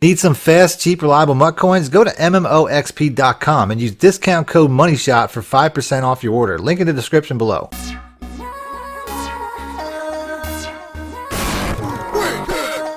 Need some fast, cheap, reliable MUT coins? Go to MMOXP.com and use discount code MONEYSHOT for 5% off your order. Link in the description below.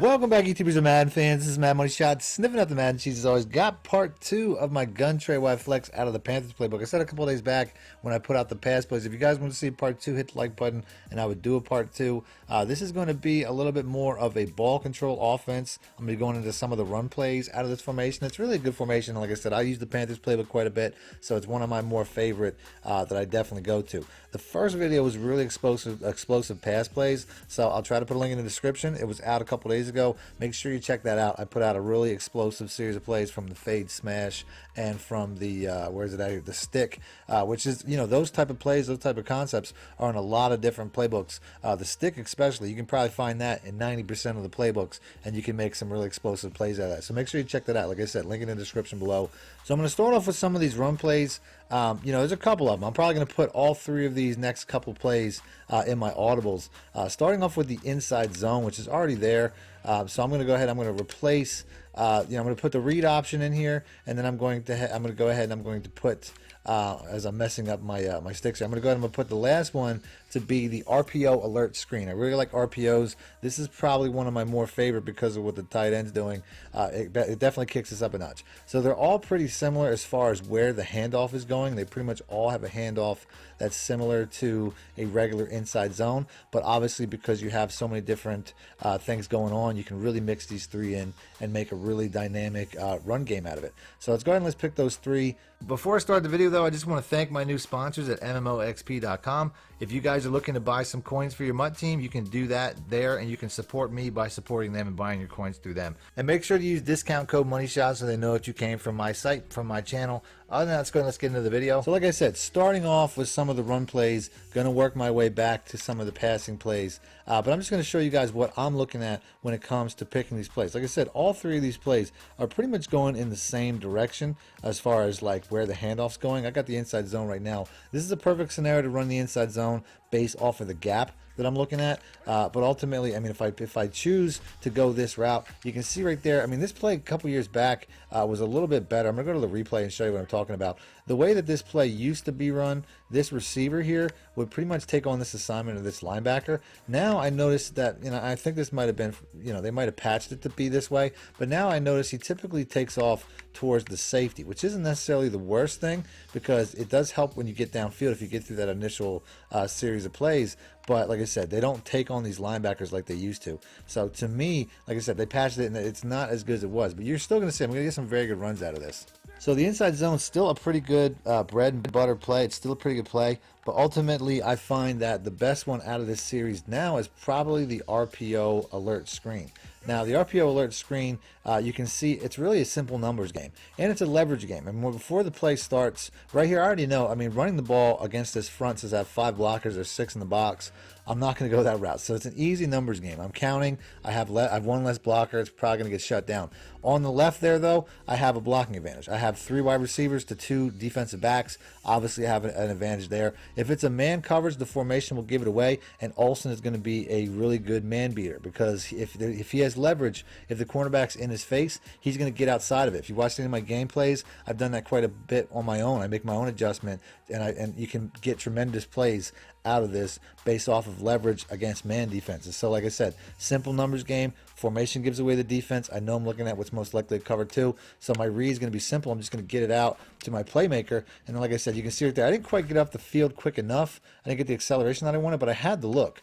Welcome back, YouTubers and Madden fans. This is Mad Money Shot, sniffing up the Madden cheese as always. Got part 2 of my gun tray wide flex out of the Panthers playbook. I said a couple of days back when I put out the pass plays, if you guys want to see part 2, hit the like button and I would do a part 2. This is going to be a little bit more of a ball control offense. I'm going to be going into some of the run plays out of this formation. It's really a good formation. Like I said, I use the Panthers playbook quite a bit, so it's one of my more favorite that I definitely go to. The first video was really explosive pass plays, so I'll try to put a link in the description. It was out a couple days ago. Make sure you check that out. I put out a really explosive series of plays from the fade smash and from the where's it out here, the stick, which is, you know, those type of plays, those type of concepts are in a lot of different playbooks. The stick especially, you can probably find that in 90% of the playbooks, and you can make some really explosive plays out of that. So make sure you check that out. Like I said, link in the description below. So I'm going to start off with some of these run plays. You know, there's a couple of them. I'm probably going to put all 3 of these next couple plays in my audibles. Starting off with the inside zone, which is already there. So I'm going to go ahead. I'm going to replace. You know, I'm going to put the read option in here, and then I'm going to go ahead and I'm going to put. As I'm messing up my my sticks here, I'm going to go ahead and I'm going to put the last one to be the RPO alert screen. I really like RPOs. This is probably one of my more favorite because of what the tight end's doing. It definitely kicks us up a notch. So they're all pretty similar as far as where the handoff is going. They pretty much all have a handoff that's similar to a regular inside zone, but obviously because you have so many different things going on, you can really mix these 3 in and make a really dynamic run game out of it. So let's go ahead and let's pick those 3. Before I start the video though, I just want to thank my new sponsors at MMOXP.com. If you guys are looking to buy some coins for your MUT team, you can do that there, and you can support me by supporting them and buying your coins through them. And make sure to use discount code MONEYSHOT so they know that you came from my site, from my channel. Other than that, let's get into the video. So like I said, starting off with some of the run plays, going to work my way back to some of the passing plays. But I'm just going to show you guys what I'm looking at when it comes to picking these plays. Like I said, all 3 of these plays are pretty much going in the same direction as far as like where the handoff's going. I got the inside zone right now. This is a perfect scenario to run the inside zone based off of the gap that I'm looking at, but ultimately, I mean, if I choose to go this route, you can see right there. I mean, this play a couple years back was a little bit better. I'm gonna go to the replay and show you what I'm talking about. The way that this play used to be run, this receiver here would pretty much take on this assignment of this linebacker. Now I noticed that, you know, I think this might have been, you know, they might have patched it to be this way, but now I notice he typically takes off towards the safety, which isn't necessarily the worst thing because it does help when you get downfield if you get through that initial series of plays. But like I said, they don't take on these linebackers like they used to. So to me, like I said, they patched it and it's not as good as it was. But you're still going to see, I'm going to get some very good runs out of this. So the inside zone is still a pretty good bread and butter play. It's still a pretty good play. But ultimately, I find that the best one out of this series now is probably the RPO alert screen. Now, the RPO alert screen, you can see it's really a simple numbers game, and it's a leverage game. And before the play starts, right here, I already know, I mean, running the ball against this front says I have 5 blockers, there's 6 in the box. I'm not going to go that route. So it's an easy numbers game. I'm counting. I have 1 less blocker. It's probably going to get shut down. On the left there, though, I have a blocking advantage. I have 3 wide receivers to 2 defensive backs. Obviously, I have an advantage there. If it's a man coverage, the formation will give it away, and Olsen is going to be a really good man beater because if he has leverage, if the cornerback's in his face, he's going to get outside of it. If you watch any of my gameplays, I've done that quite a bit on my own. I make my own adjustment, and you can get tremendous plays out of this based off of leverage against man defenses. So like I said, simple numbers game. Formation gives away the defense. I know I'm looking at what's most likely to cover 2, so my read is going to be simple. I'm just going to get it out to my playmaker, and like I said, you can see right there, I didn't quite get off the field quick enough. I didn't get the acceleration that I wanted, but I had the look.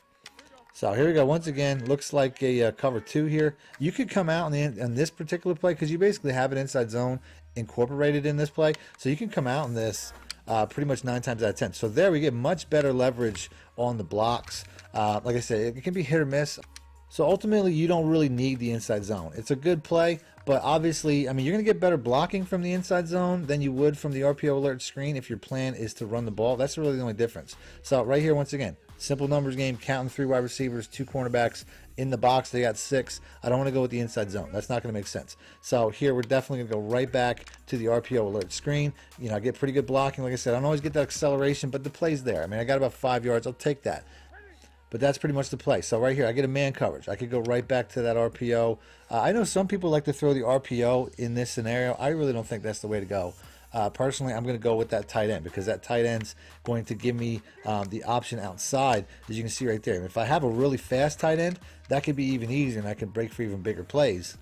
So here we go. Once again, looks like a cover 2 here. You could come out in this particular play because you basically have an inside zone incorporated in this play, so you can come out in this pretty much 9 times out of 10. So there we get much better leverage on the blocks. Like I said, it can be hit or miss. So ultimately, you don't really need the inside zone. It's a good play, but obviously, I mean, you're going to get better blocking from the inside zone than you would from the RPO alert screen if your plan is to run the ball. That's really the only difference. So right here, once again, simple numbers game, counting 3 wide receivers, 2 cornerbacks. In the box, they got 6. I don't want to go with the inside zone. That's not going to make sense. So here, we're definitely going to go right back to the RPO alert screen. You know, I get pretty good blocking. Like I said, I don't always get that acceleration, but the play's there. I mean, I got about 5 yards. I'll take that. But that's pretty much the play. So right here, I get a man coverage. I could go right back to that RPO. I know some people like to throw the RPO in this scenario. I really don't think that's the way to go. Personally, I'm going to go with that tight end because that tight end's going to give me the option outside, as you can see right there. And if I have a really fast tight end, that could be even easier, and I can break for even bigger plays.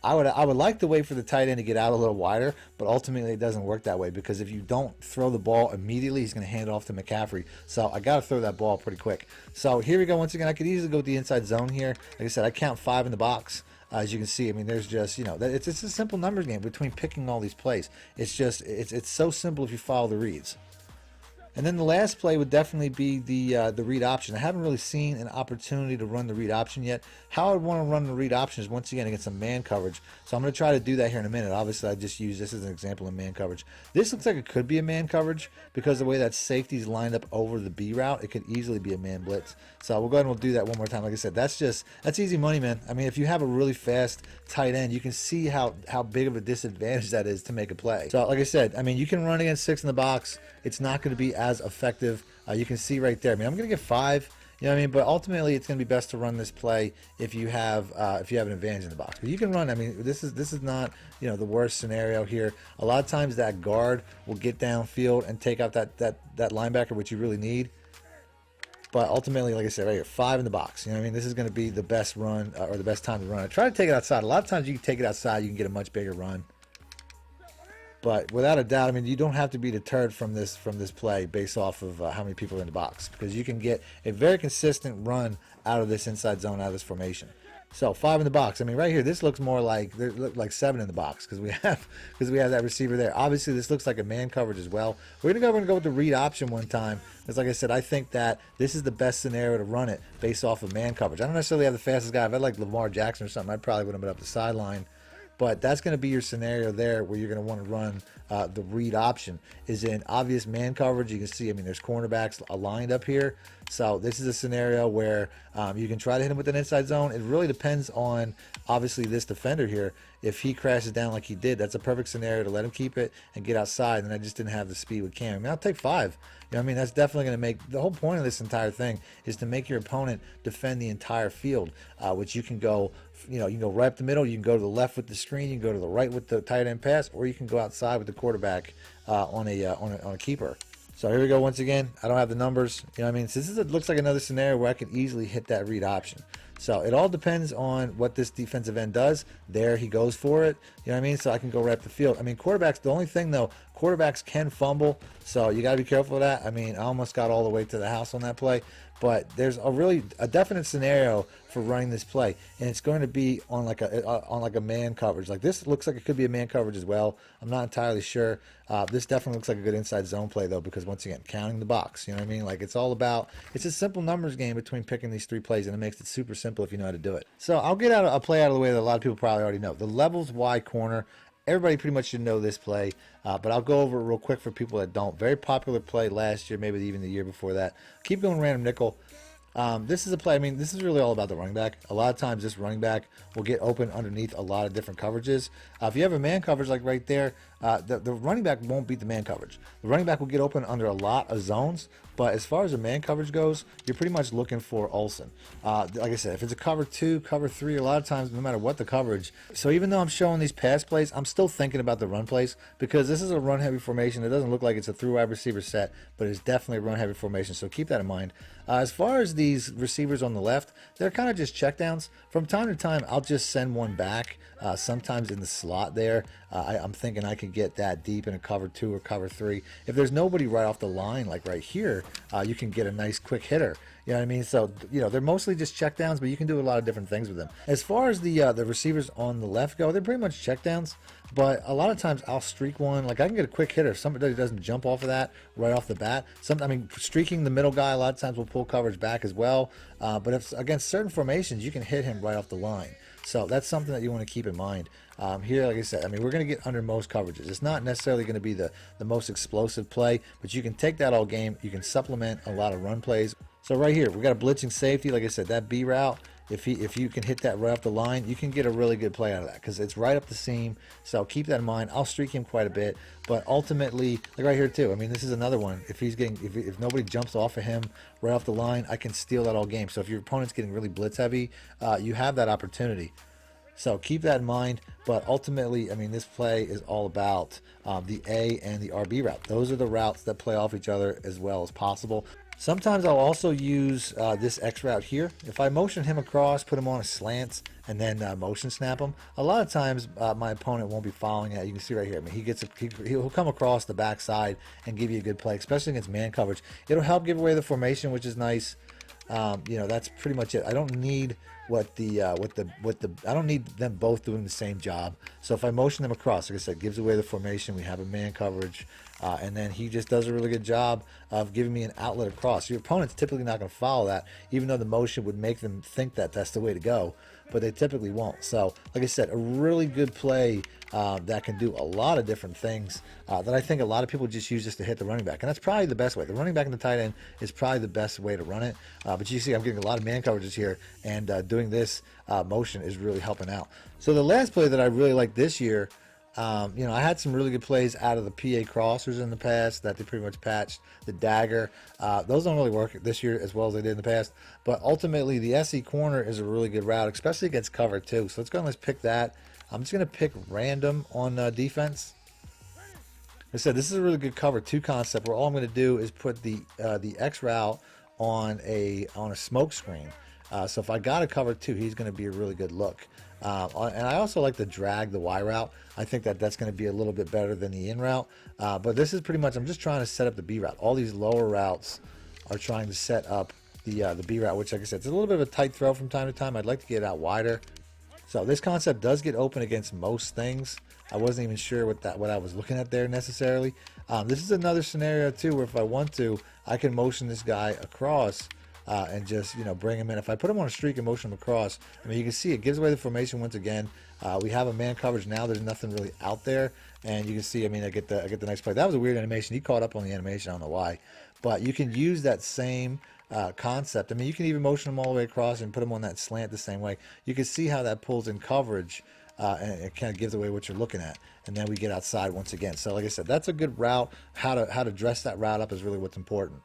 I would like to wait for the tight end to get out a little wider, but ultimately it doesn't work that way because if you don't throw the ball immediately, he's going to hand it off to McCaffrey. So I got to throw that ball pretty quick. So here we go. Once again, I could easily go with the inside zone here. Like I said, I count 5 in the box. As you can see, I mean, there's just, you know, it's a simple numbers game between picking all these plays. It's just, it's so simple if you follow the reads. And then the last play would definitely be the read option. I haven't really seen an opportunity to run the read option yet. How I would want to run the read option is once again against some man coverage. So I'm going to try to do that here in a minute. Obviously, I just use this as an example of man coverage. This looks like it could be a man coverage because the way that safety's lined up over the B route, it could easily be a man blitz. So we'll go ahead and we'll do that one more time. Like I said, that's easy money, man. I mean, if you have a really fast tight end, you can see how big of a disadvantage that is to make a play. So like I said, I mean, you can run against 6 in the box. It's not going to be as effective. You can see right there. I mean, I'm going to get 5. You know what I mean? But ultimately, it's going to be best to run this play if you have an advantage in the box. But you can run. I mean, this is not, you know, the worst scenario here. A lot of times that guard will get downfield and take out that linebacker, which you really need. But ultimately, like I said, right here, 5 in the box. You know what I mean? This is going to be the best run or the best time to run. I try to take it outside. A lot of times you can take it outside, you can get a much bigger run. But without a doubt, I mean, you don't have to be deterred from this play based off of how many people are in the box, because you can get a very consistent run out of this inside zone, out of this formation. So 5 in the box. I mean, right here, this looks more like 7 in the box because we have that receiver there. Obviously, this looks like a man coverage as well. We're gonna go with the read option one time because, like I said, I think that this is the best scenario to run it based off of man coverage. I don't necessarily have the fastest guy. If I had like Lamar Jackson or something, I probably would have been up the sideline. But that's going to be your scenario there where you're going to want to run the read option is in obvious man coverage. You can see, I mean, there's cornerbacks aligned up here. So this is a scenario where you can try to hit him with an inside zone. It really depends on, obviously, this defender here. If he crashes down like he did, that's a perfect scenario to let him keep it and get outside. And I just didn't have the speed with Cam. I mean, I'll take 5. You know what I mean? That's definitely going to make, the whole point of this entire thing is to make your opponent defend the entire field, which you can go, you know, you can go right up the middle, you can go to the left with the screen, you can go to the right with the tight end pass, or you can go outside with the quarterback on a keeper. So here we go once again. I don't have the numbers. You know what I mean? So it looks like another scenario where I could easily hit that read option. So it all depends on what this defensive end does. There he goes for it. You know what I mean? So I can go right up the field. I mean, quarterbacks, the only thing though, quarterbacks can fumble. So you got to be careful of that. I mean, I almost got all the way to the house on that play. But there's a definite scenario for running this play, and it's going to be on like a man coverage. Like this looks like it could be a man coverage as well. I'm not entirely sure. This definitely looks like a good inside zone play though, because once again, counting the box. You know what I mean? Like it's a simple numbers game between picking these 3 plays, and it makes it super simple if you know how to do it. So I'll get a play out of the way that a lot of people probably already know. The levels wide corner. Everybody pretty much should know this play, but I'll go over it real quick for people that don't. Very popular play last year, maybe even the year before that. Keep going random nickel. This is a play, I mean, this is really all about the running back. A lot of times this running back will get open underneath a lot of different coverages. If you have a man coverage like right there, the running back won't beat the man coverage. The running back will get open under a lot of zones, but as far as the man coverage goes, you're pretty much looking for Olsen. Like I said, if it's a cover 2, cover 3, a lot of times, no matter what the coverage. So even though I'm showing these pass plays, I'm still thinking about the run plays because this is a run-heavy formation. It doesn't look like it's a through wide receiver set, but it's definitely a run-heavy formation, so keep that in mind. As far as these receivers on the left, they're kind of just checkdowns. From time to time, I'll just send one back, sometimes in the slot there. I'm thinking I could get that deep in a cover 2 or cover 3. If there's nobody right off the line, like right here, you can get a nice quick hitter. You know what I mean? So, you know, they're mostly just checkdowns, but you can do a lot of different things with them. As far as the receivers on the left go, they're pretty much checkdowns, but a lot of times I'll streak one. Like I can get a quick hitter if somebody doesn't jump off of that right off the bat. I mean, streaking the middle guy a lot of times will pull coverage back as well. But if against certain formations, you can hit him right off the line. So that's something that you want to keep in mind. Here, like I said, I mean, we're going to get under most coverages. It's not necessarily going to be the most explosive play, but you can take that all game. You can supplement a lot of run plays. So right here, we got a blitzing safety. Like I said, that B route if you can hit that right off the line, you can get a really good play out of that because it's right up the seam. So keep that in mind. I'll streak him quite a bit, but ultimately, like right here too. I mean, this is another one. If he's getting, if nobody jumps off of him right off the line, I can steal that all game. So if your opponent's getting really blitz heavy, you have that opportunity. So keep that in mind, but ultimately, I mean, this play is all about the A and the RB route. Those are the routes that play off each other as well as possible. Sometimes I'll also use this X route here. If I motion him across, put him on a slant, and then motion snap him, a lot of times my opponent won't be following that. You can see right here. I mean, he'll come across the backside and give you a good play, especially against man coverage. It'll help give away the formation, which is nice. You know, that's pretty much it. I don't need I don't need them both doing the same job. So if I motion them across, like I said, gives away the formation. We have a man coverage, and then he just does a really good job of giving me an outlet across. Your opponent's typically not going to follow that, even though the motion would make them think that that's the way to go, but they typically won't. So like I said, a really good play that can do a lot of different things that I think a lot of people just use just to hit the running back, and that's probably the best way. The running back and the tight end is probably the best way to run it, but you see I'm getting a lot of man coverages here, and doing this motion is really helping out. So the last play that I really like this year, you know, I had some really good plays out of the PA crossers in the past that they pretty much patched. The dagger, those don't really work this year as well as they did in the past, but ultimately the SE corner is a really good route, especially against cover too. So let's go and let's pick that. I'm just going to pick random on defense. Like I said, this is a really good cover 2 concept where all I'm going to do is put the X route on a smoke screen. So if I got a cover 2, he's going to be a really good look. And I also like to drag the Y route. I think that that's going to be a little bit better than the in route. But this is pretty much, I'm just trying to set up the B route. All these lower routes are trying to set up the B route, which, like I said, it's a little bit of a tight throw from time to time. I'd like to get it out wider. So this concept does get open against most things. I wasn't even sure what I was looking at there necessarily. This is another scenario too where if I want to, I can motion this guy across and just, you know, bring him in. If I put him on a streak and motion him across, I mean, you can see it gives away the formation once again. We have a man coverage now. There's nothing really out there, and you can see. I mean, I get the next play. That was a weird animation. He caught up on the animation. I don't know why, but you can use that same concept. I mean, you can even motion them all the way across and put them on that slant the same way. You can see how that pulls in coverage, and it kind of gives away what you're looking at. And then we get outside once again. So like I said, that's a good route. How to dress that route up is really what's important.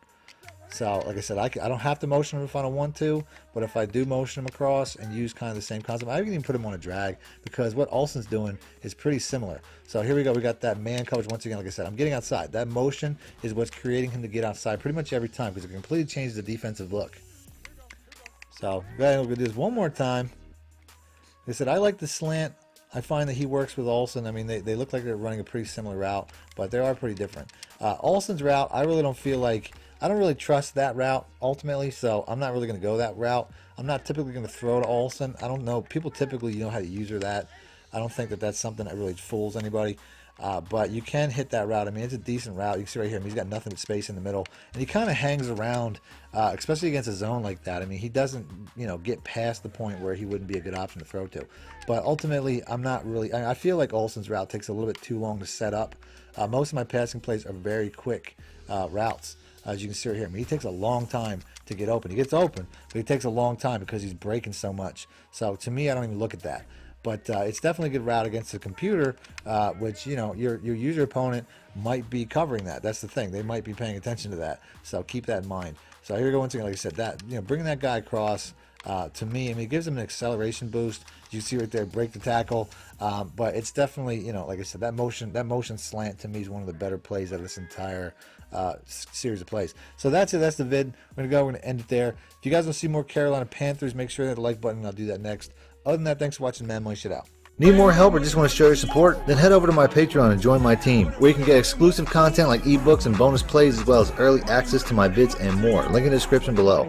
So like I said, I don't have to motion him if I don't want to, but if I do motion him across and use kind of the same concept, I can even put him on a drag because what Olsen's doing is pretty similar. So here we go. We got that man coverage once again. Like I said, I'm getting outside. That motion is what's creating him to get outside pretty much every time because it completely changes the defensive look. So we're going to do this one more time. Like I said, I like the slant. I find that he works with Olsen. I mean, they look like they're running a pretty similar route, but they are pretty different. Olsen's route, I really don't feel like, I don't really trust that route ultimately, so I'm not really going to go that route. I'm not typically going to throw to Olsen. I don't know. People typically know how to use her that. I don't think that that's something that really fools anybody. But you can hit that route. I mean, it's a decent route. You can see right here, I mean, he's got nothing but space in the middle. And he kind of hangs around, especially against a zone like that. I mean, he doesn't, you know, get past the point where he wouldn't be a good option to throw to. But ultimately, I'm not really, I feel like Olsen's route takes a little bit too long to set up. Most of my passing plays are very quick routes. As you can see right here, I mean, he takes a long time to get open. He gets open, but he takes a long time because he's breaking so much. So to me, I don't even look at that. But it's definitely a good route against the computer, which, you know, your user opponent might be covering that. That's the thing. They might be paying attention to that. So keep that in mind. So here we go once again. Like I said, that, you know, bringing that guy across, to me, I mean, it gives him an acceleration boost. You see right there, break the tackle. But it's definitely, you know, like I said, that motion slant to me is one of the better plays of this entire series of plays. So that's it. That's the vid. We're going to end it there. If you guys want to see more Carolina Panthers, make sure to hit the like button, and I'll do that next. Other than that, thanks for watching Mad Money Shit Out. Need more help or just want to show your support? Then head over to my Patreon and join my team, where you can get exclusive content like ebooks and bonus plays, as well as early access to my vids and more. Link in the description below.